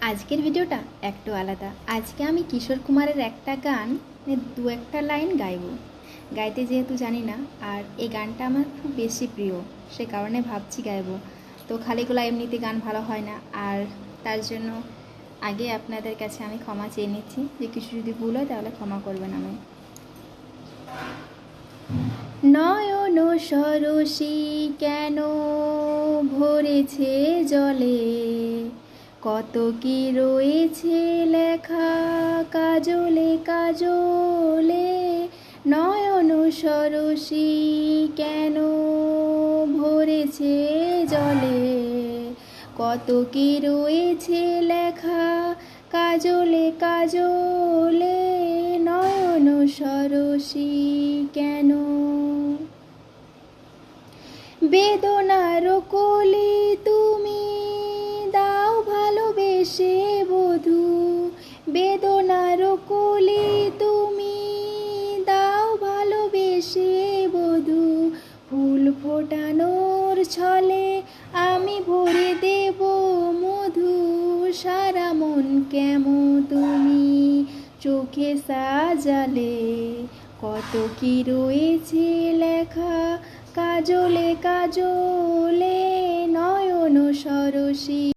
আজকের ভিডিওটা একটু আলাদা। আজকে আমি কিশোর কুমারের একটা গান দু একটা লাইন গাইতে যেহেতু জানি না, আর এই গানটা আমার খুব বেশি প্রিয়, সে কারণে ভাবছি গাইবো। তো খালি গলা এমনিতে গান ভালো হয় না, আর তার জন্য আগে আপনাদের কাছে আমি ক্ষমা চেয়ে নিচ্ছি যে কিছু যদি ভুল হয় তাহলে ক্ষমা করবেন। আমি নয়ন সরসী কেন ভরেছে জলে, কত কি রয়েছে লেখা কাজলে কাজলে। নয়ন সরসী কেন ভরেছে জলে, কত কি রয়েছে লেখা কাজলে কাজলে। নয়ন সরসী কেন, বেদনার কলি তুমি দাও ভালোবেসে বধূ, বেদনার কলি তুমি দাও ভালোবেসে বধূ। ফুল ফোটানোর ছলে আমি ভরে দেব মধু, সারা মন কেমন তুমি চোখে সাজালে, কত কি রয়েছে লেখা কাজলে কাজলে। নয়ন সরসী।